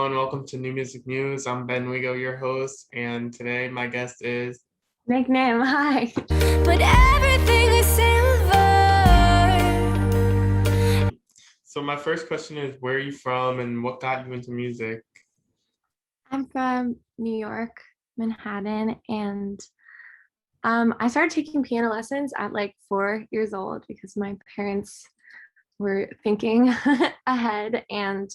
and welcome to New Music Muse. I'm Ben Wigo, your host, and today my guest is Nic Nim, hi. But everything is silver. So my first question is, where are you from and what got you into music? I'm from New York, Manhattan, and I started taking piano lessons at like 4 years old because my parents were thinking ahead. And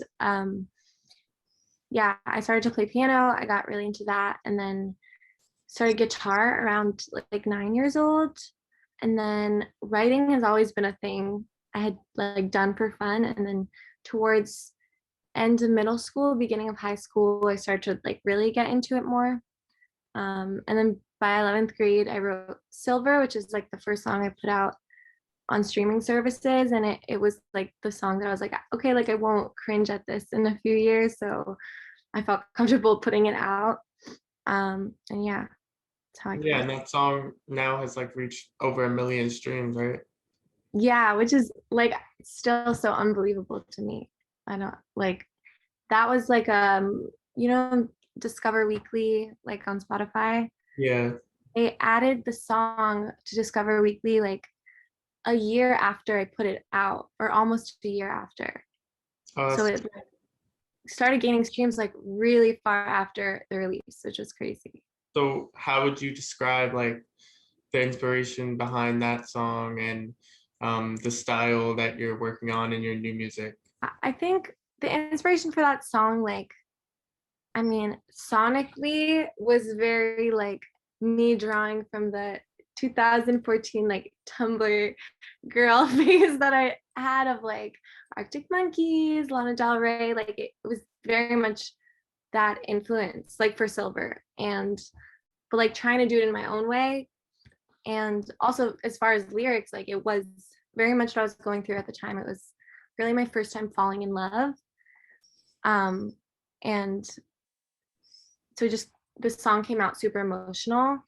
yeah, I started to play piano. I got really into that, and then started guitar around like 9 years old. And then writing has always been a thing I had like done for fun. And then towards end of middle school, beginning of high school, I started to like really get into it more. And then by 11th grade, I wrote Silver, which is like the first song I put out on streaming services. And it was like the song that I was like, okay, like I won't cringe at this in a few years. So I felt comfortable putting it out. And yeah, that's how I Yeah, got and it. that song now has like reached over 1 million streams, right? Yeah, which is like still so unbelievable to me. I don't like that was like you know Discover Weekly like on Spotify. Yeah. They added the song to Discover Weekly like a year after I put it out, or almost a year after. So That's it like, started gaining streams like really far after the release, which was crazy. so how would you describe like the inspiration behind that song and the style that you're working on in your new music? I think the inspiration for that song, like, I mean, sonically was very like me drawing from the 2014 like Tumblr girl phase that I had of like Arctic Monkeys, Lana Del Rey. Like it was very much that influence, like for Silver, and but like trying to do it in my own way. And also as far as lyrics, like it was very much what I was going through at the time. It was really my first time falling in love. And so just the song came out super emotional.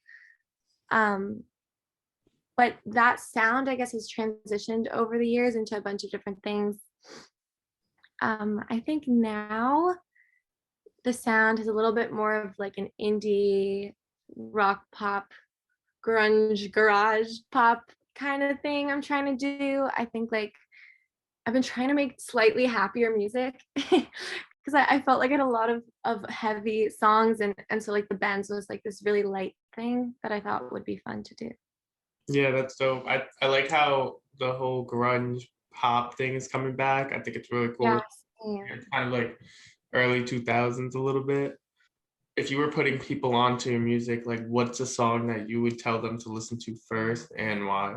Um, but that sound, I guess, has transitioned over the years into a bunch of different things. I think now the sound is a little bit more of like an indie rock pop, grunge, garage pop kind of thing I'm trying to do. I think like I've been trying to make slightly happier music because I felt like I had a lot of heavy songs, and so like the bands was like this really light thing that I thought would be fun to do. Yeah, that's dope. I like how the whole grunge pop thing is coming back. I think it's really Yeah, cool. same. It's kind of like early 2000s a little bit. If you were putting people onto your music, like what's a song that you would tell them to listen to first and why?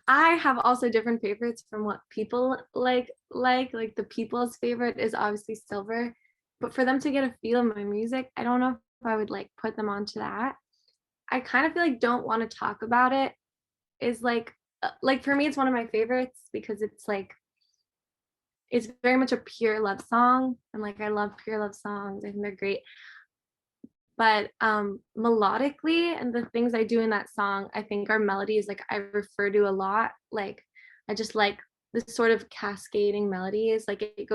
I have also different favorites from what people like the people's favorite is obviously Silver, but for them to get a feel of my music, I don't know if I would like put them onto that. I kind of feel like Don't Want to Talk About It is like for me it's one of my favorites because it's very much a pure love song, and like I love pure love songs. I think they're great. But melodically and the things I do in that song, I think are melodies like I refer to a lot. Like I just like this sort of cascading melodies. Like it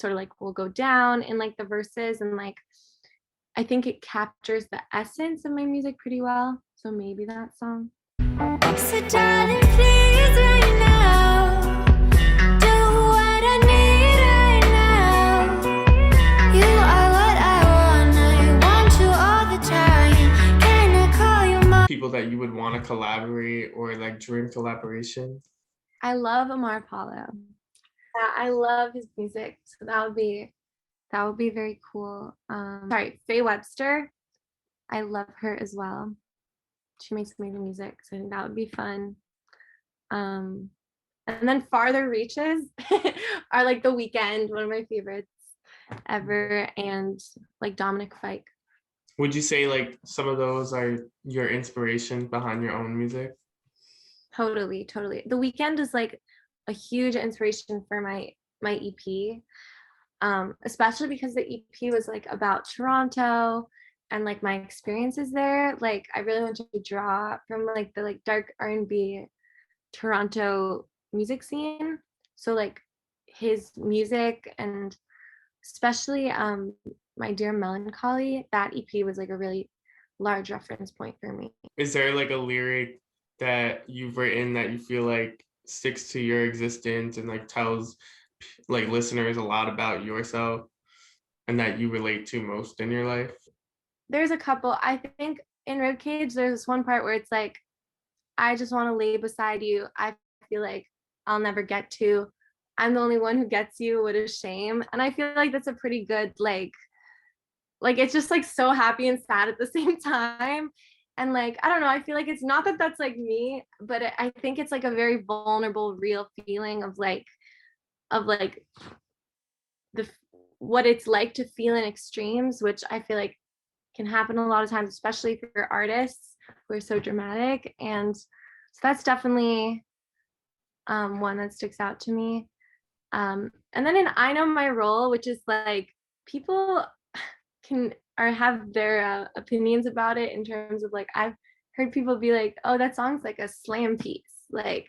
sort of like will go down in like the verses, and like I think it captures the essence of my music pretty well. So maybe that song. So darling, please right now, do what I need right now. You are what I want you all the time. Can I call you mom? People that you would want to collaborate or like dream collaboration? I love Amar Apollo. Yeah, I love his music. So that would be very cool. Sorry, Faye Webster. I love her as well. She makes amazing music, so I think that would be fun. Um, and then Farther Reaches are like The Weekend, one of my favorites ever, and like Dominic Fike. Would you say like some of those are your inspiration behind your own music? Totally, totally. The Weekend is like a huge inspiration for my EP, especially because the EP was like about Toronto and like my experiences there. Like I really wanted to draw from like the like dark R&B Toronto music scene. So like his music, and especially My Dear Melancholy, that EP was like a really large reference point for me. Is there like a lyric that you've written that you feel like sticks to your existence and like tells like listeners a lot about yourself and that you relate to most in your life? There's a couple. I think in Ribcage, there's this one part where it's like, I just want to lay beside you. I feel like I'll never get to. I'm the only one who gets you. What a shame. And I feel like that's a pretty good like it's just like so happy and sad at the same time. And like I don't know, I feel like it's not that that's like me, but I think it's like a very vulnerable, real feeling of like the what it's like to feel in extremes, which I feel like can happen a lot of times, especially for artists who are so dramatic. And so that's definitely one that sticks out to me. And then in I Know My Role, which is like people can or have their opinions about it in terms of like I've heard people be like, oh, that song's like a slam piece. Like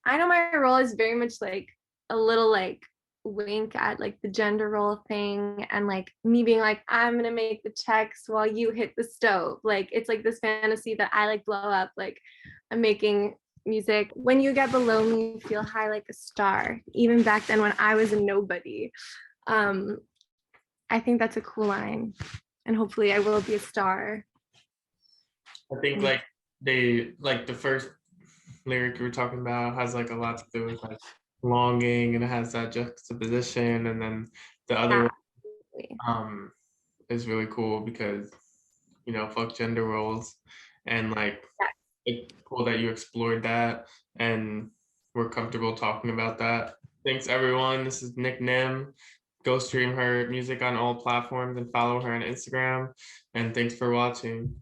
I Know My Role is very much like a little like wink at like the gender role thing and like me being like I'm gonna make the checks while you hit the stove. Like it's like this fantasy that I like blow up, like I'm making music. When you get below me, feel high like a star. Even back then when I was a nobody. I think that's a cool line and hopefully I will be a star. I think like they like the first lyric you were talking about has like a lot to do with like longing, and it has that juxtaposition, and then the other one is really cool because fuck gender roles, and like it's cool that you explored that and we're comfortable talking about that. Thanks everyone. This is Nic Nim. Go stream her music on all platforms and follow her on Instagram, and thanks for watching.